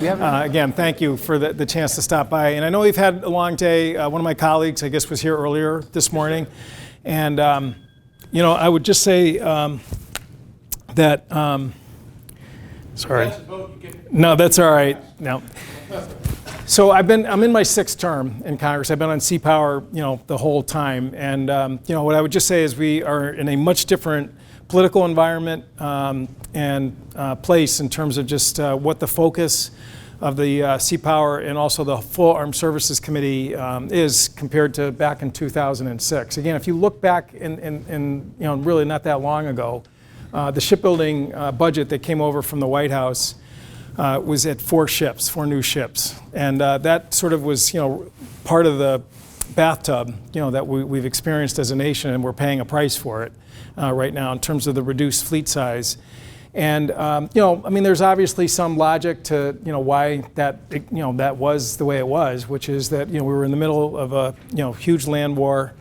Again, thank you for the chance to stop by. And I know we've had a long day. One of my colleagues, I guess, was here earlier this morning. And, I would just say that, sorry. No, that's all right. No. So I'm in my 6th term in Congress. I've been on C-Power, the whole time. And, what I would just say is we are in a much different political environment and place in terms of just what the focus of the C-Power and also the full Armed Services Committee is compared to back in 2006. Again, if you look back in really not that long ago, the shipbuilding budget that came over from the White House was at 4 new ships. And that sort of was, part of the bathtub, that we've experienced as a nation, and we're paying a price for it right now in terms of the reduced fleet size. And, there's obviously some logic to, why that was the way it was, which is that, we were in the middle of a, huge land war,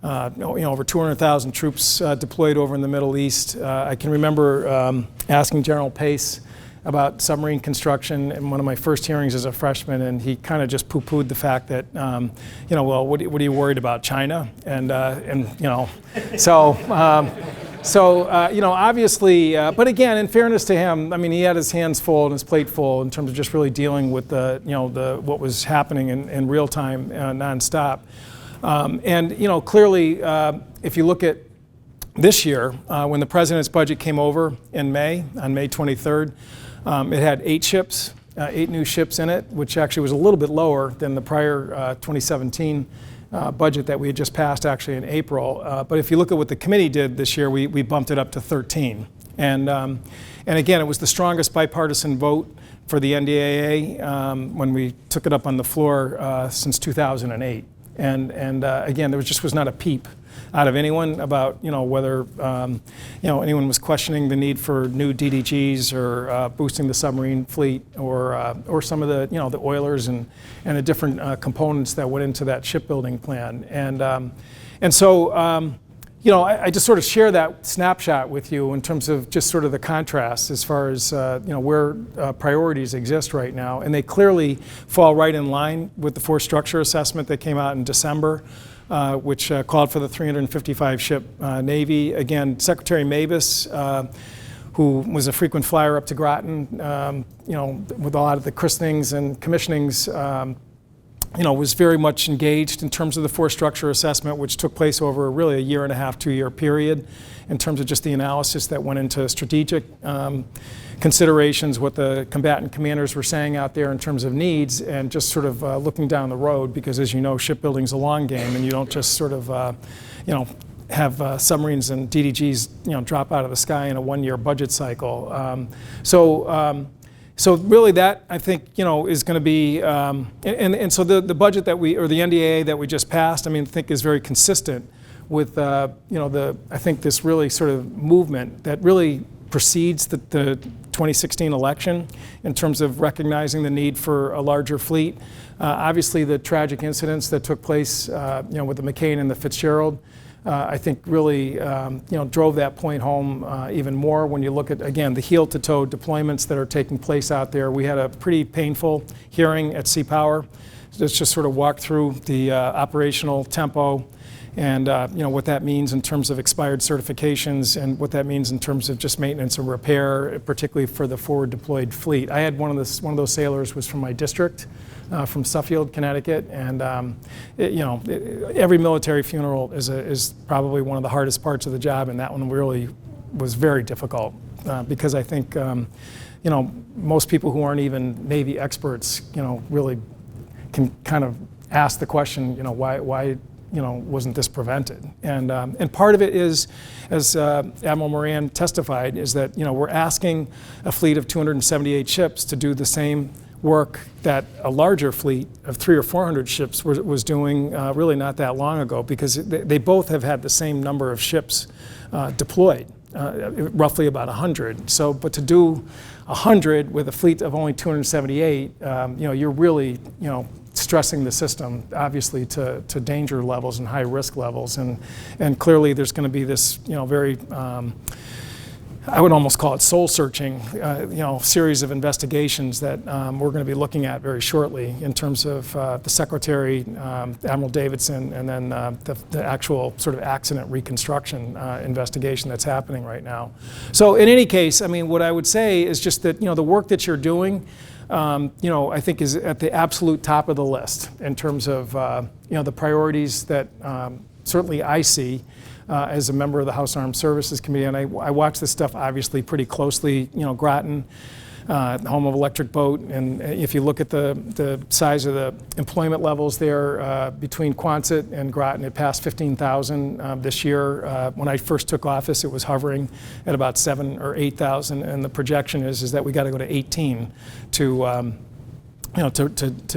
over 200,000 troops deployed over in the Middle East. I can remember asking General Pace about submarine construction in one of my first hearings as a freshman, and he kind of just poo-pooed the fact that, well, what are you worried about, China? So, obviously, but again, in fairness to him, he had his hands full and his plate full in terms of just really dealing with what was happening in real time, nonstop. Clearly, if you look at this year, when the president's budget came over in May, on May 23rd, it had 8 ships, 8 new ships in it, which actually was a little bit lower than the prior 2017 budget that we had just passed actually in April. But if you look at what the committee did this year, we bumped it up to 13. And again, it was the strongest bipartisan vote for the NDAA when we took it up on the floor since 2008. And again, there was not a peep out of anyone about whether anyone was questioning the need for new DDGs or boosting the submarine fleet or some of the the oilers and the different components that went into that shipbuilding plan. And so I just sort of share that snapshot with you in terms of just sort of the contrast as far as where priorities exist right now, and they clearly fall right in line with the force structure assessment that came out in December. Which called for the 355 ship Navy. Again, Secretary Mavis, who was a frequent flyer up to Groton, with a lot of the christenings and commissionings, was very much engaged in terms of the force structure assessment, which took place over really a 1.5 to 2 year period in terms of just the analysis that went into strategic considerations, what the combatant commanders were saying out there in terms of needs, and just sort of looking down the road, because as you know, shipbuilding's a long game, and you don't just sort of, have submarines and DDGs, drop out of the sky in a 1-year budget cycle. So really that, I think, is going to be, and so the budget that or the NDAA that we just passed, I think is very consistent with, I think this really sort of movement that really precedes the 2016 election in terms of recognizing the need for a larger fleet. Obviously, the tragic incidents that took place, with the McCain and the Fitzgerald, I think really, drove that point home even more when you look at, again, the heel-to-toe deployments that are taking place out there. We had a pretty painful hearing at C-Power. Let's just sort of walk through the operational tempo and what that means in terms of expired certifications and what that means in terms of just maintenance and repair, particularly for the forward deployed fleet. I had one of those sailors was from my district, from Suffield, Connecticut, and every military funeral is probably one of the hardest parts of the job, and that one really was very difficult because I think most people who aren't even Navy experts really can kind of ask the question, why wasn't this prevented? And part of it is, as Admiral Moran testified, is that we're asking a fleet of 278 ships to do the same work that a larger fleet of 300 or 400 ships was doing really not that long ago, because they both have had the same number of ships deployed, roughly about 100. So, but to do 100 with a fleet of only 278, you're really, stressing the system, obviously, to danger levels and high risk levels, and clearly there's going to be this, very I would almost call it soul-searching, series of investigations that we're going to be looking at very shortly in terms of the Secretary, Admiral Davidson, and then the actual sort of accident reconstruction investigation that's happening right now. So in any case, I mean, what I would say is just that, the work that you're doing, I think is at the absolute top of the list in terms of, the priorities that certainly I see as a member of the House Armed Services Committee, and I watch this stuff obviously pretty closely. Groton, home of Electric Boat, and if you look at the size of the employment levels there between Quonset and Groton, it passed 15,000 this year. When I first took office, it was hovering at about 7,000 or 8,000, and the projection is that we got to go to 18 to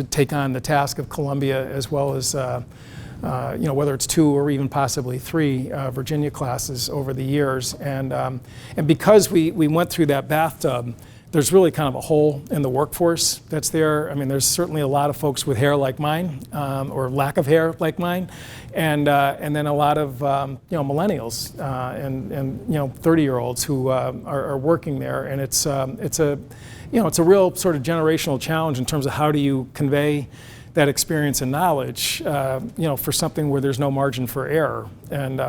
take on the task of Columbia, as well as whether it's 2 or even possibly 3 Virginia classes over the years. And because we went through that bathtub, there's really kind of a hole in the workforce that's there. I mean, there's certainly a lot of folks with hair like mine, or lack of hair like mine, and then a lot of millennials and 30-year-olds who are working there. And it's a real sort of generational challenge in terms of how do you convey that experience and knowledge, for something where there's no margin for error. And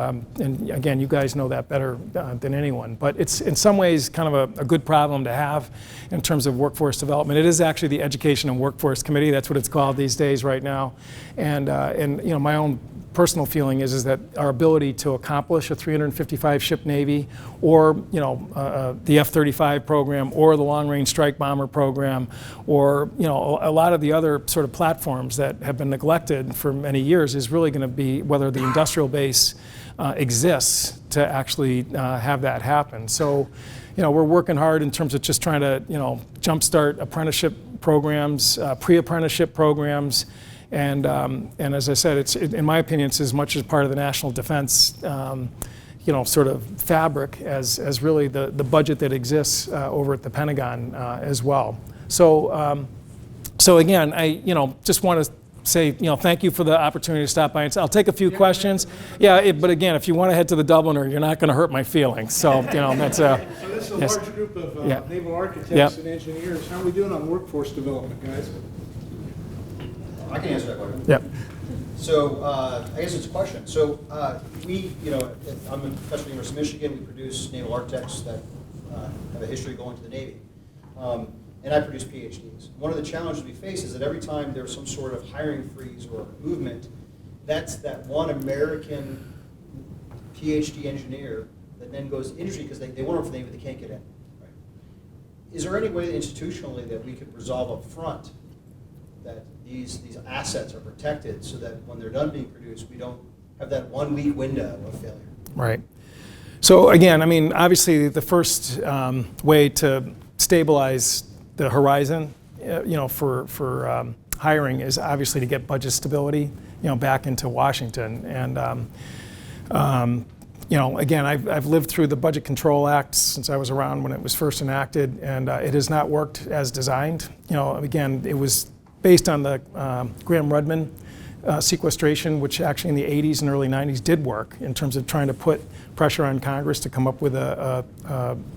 again, you guys know that better than anyone. But it's in some ways kind of a good problem to have in terms of workforce development. It is actually the Education and Workforce Committee. That's what it's called these days right now. And my own personal feeling is that our ability to accomplish a 355-ship Navy, or the F-35 program, or the Long-Range Strike Bomber program, or a lot of the other sort of platforms that have been neglected for many years, is really going to be whether the industrial base exists to actually have that happen. So, we're working hard in terms of just trying to jumpstart apprenticeship programs, pre-apprenticeship programs. And as I said, in my opinion, it's as much as part of the national defense, sort of fabric as really the budget that exists over at the Pentagon as well. So, again, I just want to say thank you for the opportunity to stop by. And I'll take a few questions. Yeah, but again, if you want to head to the Dubliner, you're not going to hurt my feelings. So that's So this is a large group of naval architects and engineers. How are we doing on workforce development, guys? I can answer that question. Yep. So I guess it's a question. So we, I'm in Federal University of Michigan. We produce naval architects that have a history going to the Navy. And I produce PhDs. One of the challenges we face is that every time there's some sort of hiring freeze or movement, that's that one American PhD engineer that then goes to industry because they want to work for the Navy, but they can't get in. Right? Is there any way institutionally that we could resolve up front that these assets are protected so that when they're done being produced, we don't have that 1 week window of failure? Right. So again, I mean, obviously the first way to stabilize the horizon, for hiring is obviously to get budget stability, back into Washington. And again, I've lived through the Budget Control Act since I was around when it was first enacted, and it has not worked as designed. Again, it was based on the Graham-Rudman sequestration, which actually in the 80s and early 90s did work in terms of trying to put pressure on Congress to come up with a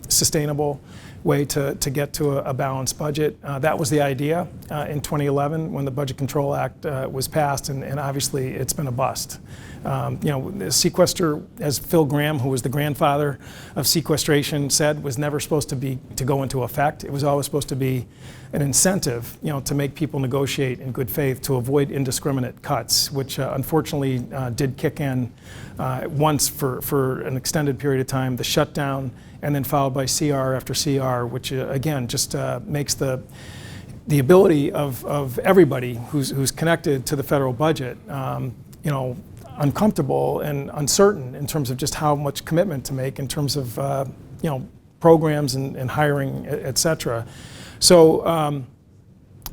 sustainable way to get to a balanced budget. That was the idea in 2011 when the Budget Control Act was passed, and obviously it's been a bust. The sequester, as Phil Gramm, who was the grandfather of sequestration, said, was never supposed to go into effect. It was always supposed to be an incentive, to make people negotiate in good faith to avoid indiscriminate cuts, which unfortunately did kick in once for an extended period of time, the shutdown, and then followed by CR after CR, which again just makes the ability of everybody who's connected to the federal budget, uncomfortable and uncertain in terms of just how much commitment to make in terms of programs and hiring, et cetera. So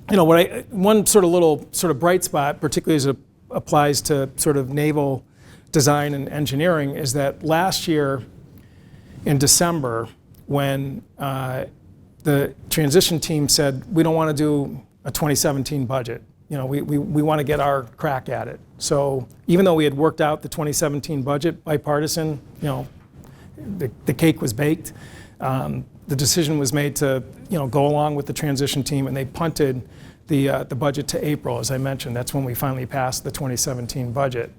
one sort of little sort of bright spot, particularly as it applies to sort of naval design and engineering, is that last year in December, when the transition team said, we don't want to do a 2017 budget. We want to get our crack at it. So even though we had worked out the 2017 budget bipartisan, the cake was baked. the decision was made to go along with the transition team, and they punted the budget to April, as I mentioned. That's when we finally passed the 2017 budget.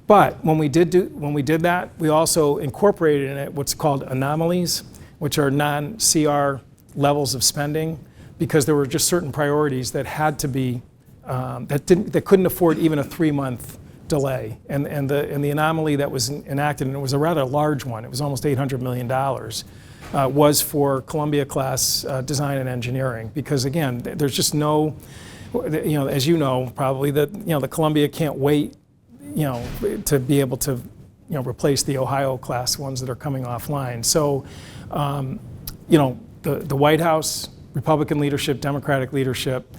But when we did that, we also incorporated in it what's called anomalies, which are non-CR levels of spending, because there were just certain priorities that had to be that couldn't afford even a 3-month delay. And the anomaly that was enacted, and it was a rather large one, it was almost $800 million, was for Columbia-class design and engineering. Because again, there's just no, as you know probably, that the Columbia can't wait, to be able to, replace the Ohio-class ones that are coming offline. So, the White House, Republican leadership, Democratic leadership,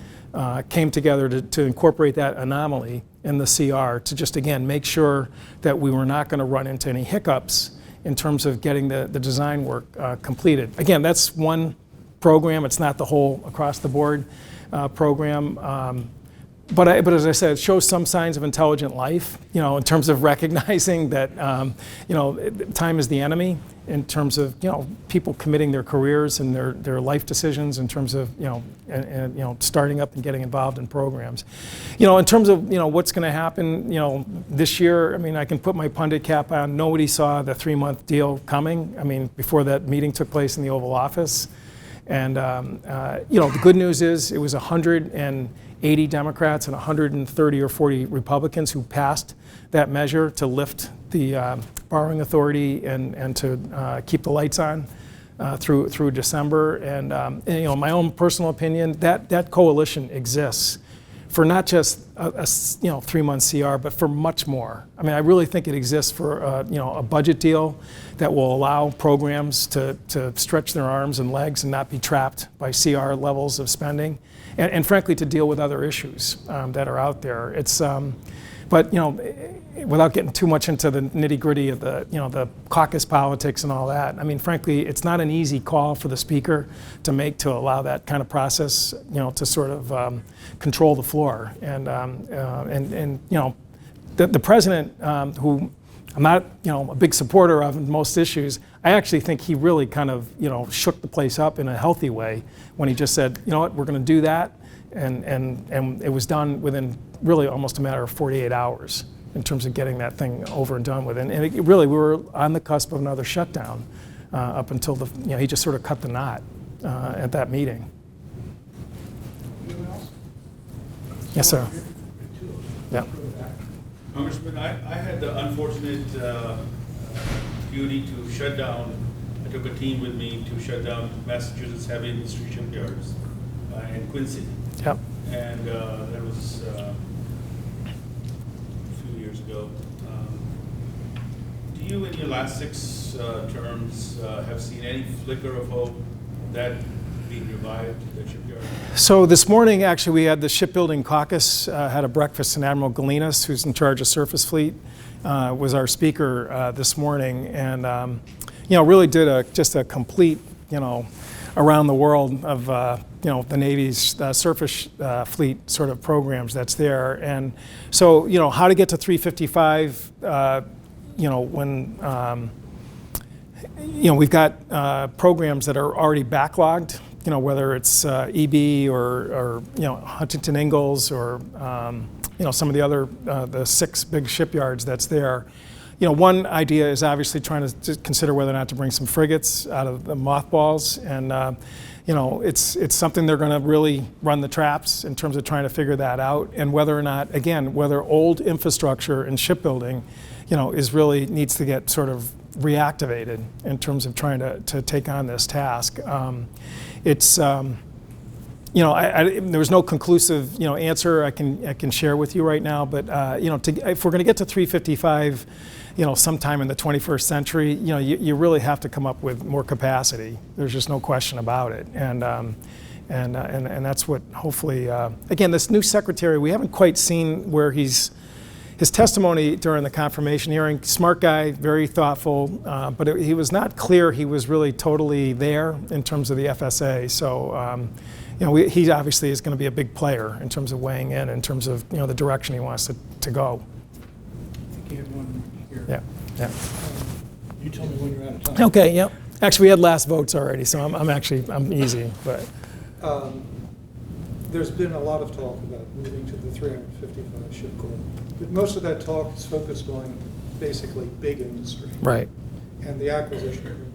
came together to incorporate that anomaly in the CR to just, again, make sure that we were not going to run into any hiccups in terms of getting the design work completed. Again, that's one program. It's not the whole across-the-board program. But as I said, it shows some signs of intelligent life, in terms of recognizing that, time is the enemy, in terms of, people committing their careers and their life decisions in terms of, starting up and getting involved in programs. In terms of, what's going to happen, this year, I can put my pundit cap on. Nobody saw the 3-month deal coming, before that meeting took place in the Oval Office. And, the good news is it was 180 Democrats and 130 or 40 Republicans who passed that measure to lift the borrowing authority and to keep the lights on through December. And my own personal opinion, that coalition exists for not just a 3-month CR, but for much more. I really think it exists for a budget deal that will allow programs to stretch their arms and legs and not be trapped by CR levels of spending, and frankly to deal with other issues that are out there. It's but without getting too much into the nitty-gritty of the caucus politics and all that, frankly, it's not an easy call for the speaker to make, to allow that kind of process, to sort of control the floor. And the president, who I'm not, a big supporter of in most issues, I actually think he really kind of, shook the place up in a healthy way when he just said, you know what, we're going to do that, and it was done within really almost a matter of 48 hours in terms of getting that thing over and done with. And we were on the cusp of another shutdown up until he just sort of cut the knot at that meeting. Anyone else? Yes, sir. Yeah. Congressman, I had the unfortunate duty to shut down. I took a team with me to shut down Massachusetts heavy industry shipyards in Quincy. Yep. And that was a few years ago. Do you, in your last 6 terms, have seen any flicker of hope that being revived, that shipyard? So this morning, actually, we had the shipbuilding caucus, had a breakfast, and Admiral Galinas, who's in charge of Surface Fleet, was our speaker this morning, and really did just a complete, around the world of the Navy's surface fleet sort of programs that's there. And so how to get to 355, when we've got programs that are already backlogged, whether it's EB or Huntington Ingalls or some of the other the 6 big shipyards that's there. One idea is obviously trying to consider whether or not to bring some frigates out of the mothballs, and it's something they're going to really run the traps in terms of trying to figure that out, and whether or not, again, whether old infrastructure in shipbuilding, is really needs to get sort of reactivated in terms of trying to take on this task. It's there was no conclusive answer I can share with you right now, but if we're going to get to 355, sometime in the 21st century, you really have to come up with more capacity. There's just no question about it, and that's what hopefully again, this new secretary, we haven't quite seen where his testimony during the confirmation hearing. Smart guy, very thoughtful, but he was not clear he was really totally there in terms of the FSA. So. He obviously is going to be a big player in terms of weighing in terms of the direction he wants to go. I think you had one here. Yeah. You tell me when you're out of time. Okay. Yep. Actually, we had last votes already, so I'm easy, but. There's been a lot of talk about moving to the 355 ship goal, but most of that talk is focused on basically big industry. Right. And the acquisition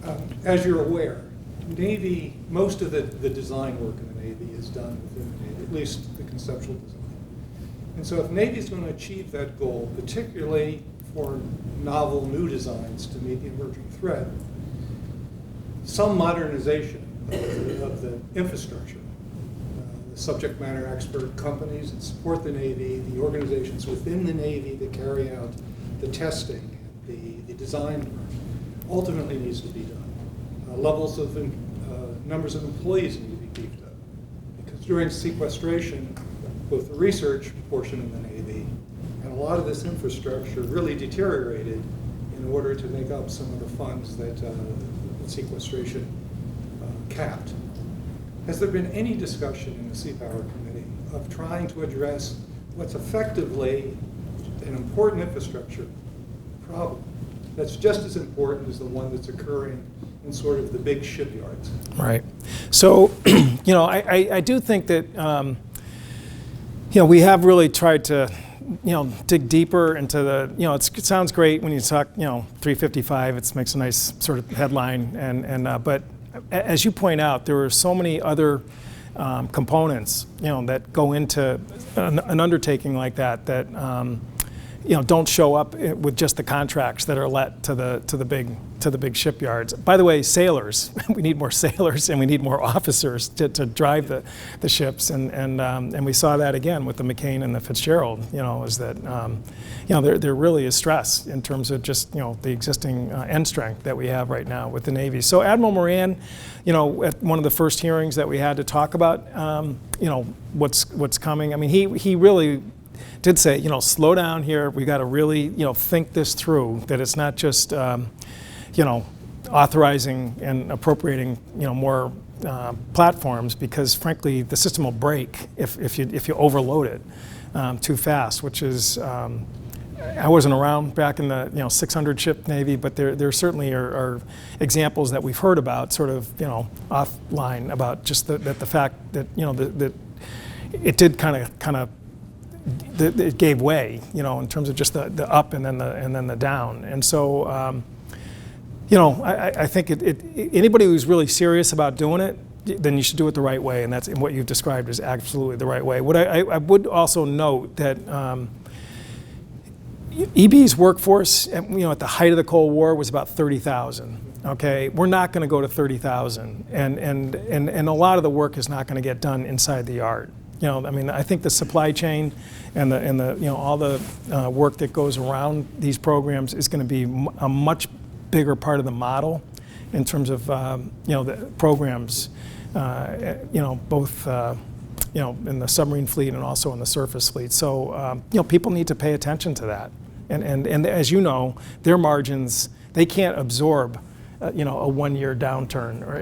programs. As you're aware, Navy, most of the design work in the Navy is done within the Navy, at least the conceptual design. And so if Navy's going to achieve that goal, particularly for novel new designs to meet the emerging threat, some modernization of the infrastructure, the subject matter expert companies that support the Navy, the organizations within the Navy that carry out the testing, the design work, ultimately needs to be done. Levels of numbers of employees need to be beefed up. Because during sequestration, both the research portion of the Navy and a lot of this infrastructure really deteriorated in order to make up some of the funds that sequestration capped. Has there been any discussion in the Sea Power Committee of trying to address what's effectively an important infrastructure problem that's just as important as the one that's occurring in sort of the big shipyards? Right. So, I do think that, we have really tried to, dig deeper into the, it sounds great when you talk, 355, it makes a nice sort of headline, but as you point out, there are so many other components, that go into an undertaking like that don't show up with just the contracts that are let to the big shipyards. By the way, sailors, we need more sailors and we need more officers to drive the ships, and we saw that again with the McCain and the Fitzgerald. Is that there really is stress in terms of just the existing end strength that we have right now with the Navy. So Admiral Moran, at one of the first hearings that we had to talk about, what's coming. I mean, he really did say, slow down here. We got to really, think this through. That it's not just, authorizing and appropriating, more platforms, because frankly, the system will break if you overload it too fast. Which is, I wasn't around back in the 600 ship Navy, but there certainly are examples that we've heard about, sort of offline, about just the fact that that it did kind of. It gave way, in terms of just the up and then the down, and so I think anybody who's really serious about doing it, then you should do it the right way, and that's what you've described is absolutely the right way. What I would also note that EB's workforce, at the height of the Cold War, was about 30,000. Okay, we're not going to go to 30,000, and a lot of the work is not going to get done inside the yard. I think the supply chain and the all the work that goes around these programs is going to be a much bigger part of the model in terms of the programs, both in the submarine fleet and also in the surface fleet. So people need to pay attention to that, and as you know, their margins, they can't absorb a 1-year downturn, or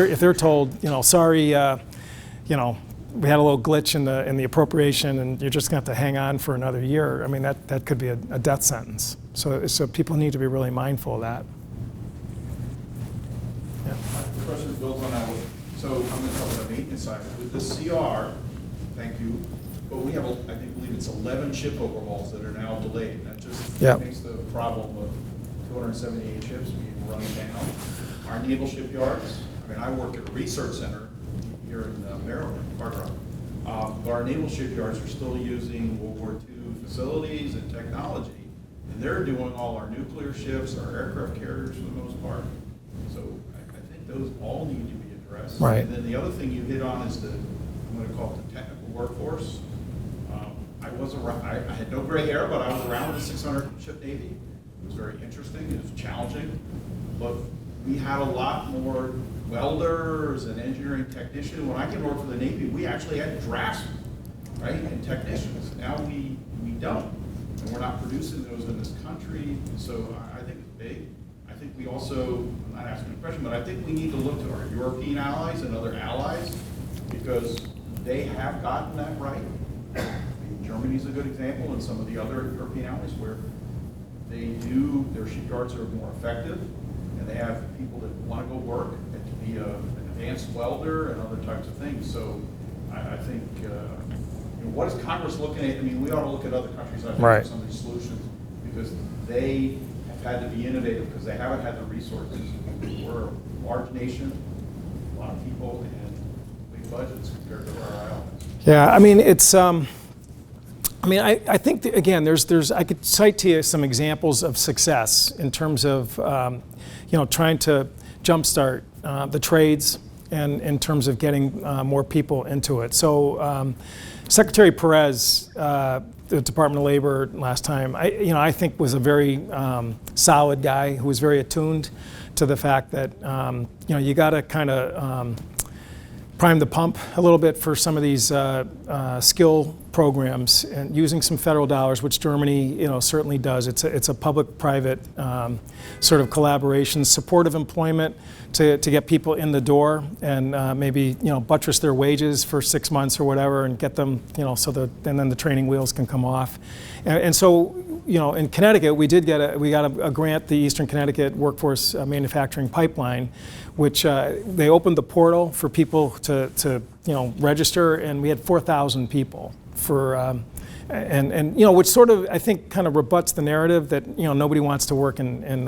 if they're told sorry, we had a little glitch in the appropriation, and you're just going to have to hang on for another year. That could be a death sentence. So people need to be really mindful of that. Yeah. The question builds on that one. So I'm going to talk about the maintenance side. With the CR, thank you, but we have, I believe it's 11 ship overhauls that are now delayed. That just makes the problem of 278 ships being run down. Our naval shipyards, I work at a research center here in Maryland, Carter. But our naval shipyards are still using World War II facilities and technology, and they're doing all our nuclear ships, our aircraft carriers for the most part. So I think those all need to be addressed. Right. And then the other thing you hit on is I'm going to call it the technical workforce. I was around, I had no gray hair, but I was around the 600 ship Navy. It was very interesting, it was challenging, but we had a lot more welders and engineering technicians. When I came to work for the Navy, we actually had draftsmen, right, and technicians. Now we don't, and we're not producing those in this country. So I think it's big. I think we also, I'm not asking a question, but I think we need to look to our European allies and other allies, because they have gotten that right. Germany's a good example, and some of the other European allies where They do, their shipyards are more effective, and they have people that want to go work and to be an advanced welder and other types of things. So I think, what is Congress looking at? I mean, we ought to look at other countries, I think, Right. for some of these solutions, because they have had to be innovative because they haven't had the resources. We're a large nation, a lot of people, and big budgets compared to where our island is. Yeah, I mean, it's, I think, that, again, I could cite to you some examples of success in terms of, trying to jumpstart the trades and in terms of getting more people into it. So Secretary Perez, the Department of Labor last time, I think was a very solid guy who was very attuned to the fact that, you got to kind of prime the pump a little bit for some of these skill programs and using some federal dollars, which Germany, certainly does. It's a public-private sort of collaboration, supportive employment to get people in the door and maybe buttress their wages for 6 months or whatever and get them and then the training wheels can come off. And so in Connecticut we got a grant, the Eastern Connecticut Workforce Manufacturing Pipeline, which they opened the portal for people to register, and we had 4,000 people for which sort of I think kind of rebuts the narrative that nobody wants to work in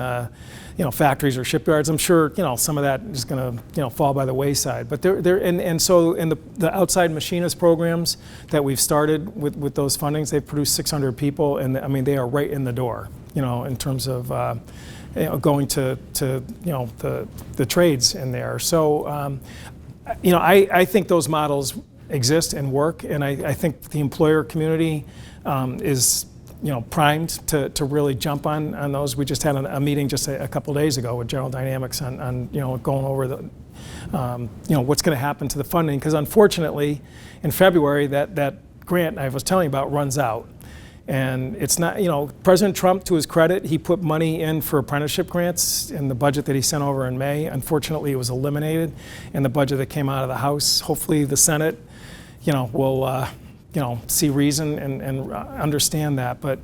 factories or shipyards. I'm sure some of that is going to fall by the wayside. But so in the outside machinist programs that we've started with those fundings, they've produced 600 people, and I mean they are right in the door. In terms of going to the trades in there. So I think those models exist and work, and I think the employer community is primed to really jump on those. We just had a meeting just a couple days ago with General Dynamics on going over the what's going to happen to the funding, because unfortunately in February that grant I was telling you about runs out. And it's not, President Trump, to his credit, he put money in for apprenticeship grants in the budget that he sent over in May. Unfortunately, it was eliminated in the budget that came out of the House. Hopefully the Senate, will, see reason and understand that. But,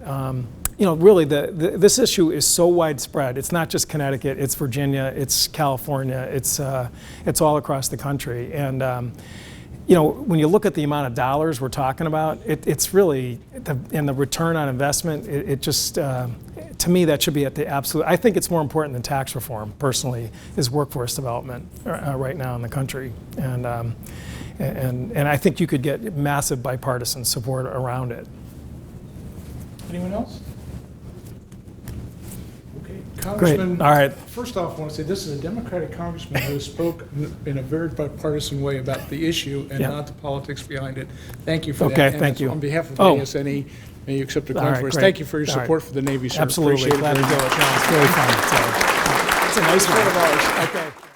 really this issue is so widespread. It's not just Connecticut, it's Virginia, it's California, it's all across the country. And, when you look at the amount of dollars we're talking about, it's really, and the return on investment, it just, to me, that should be at the absolute, I think it's more important than tax reform, personally, is workforce development right now in the country. And I think you could get massive bipartisan support around it. Anyone else? Okay, Congressman. All right. First off, I want to say this is a Democratic congressman who spoke in a very bipartisan way about the issue and not the politics behind it. Thank you for that. Okay, And thank you. On behalf of Oh. ASNE, may you accept a All right, conference. great. Thank you for your All right. support for the Navy, sir. Absolutely. Appreciate it Glad to very do it. much. No, it's really fun. It's a nice one. Friend of ours. Okay.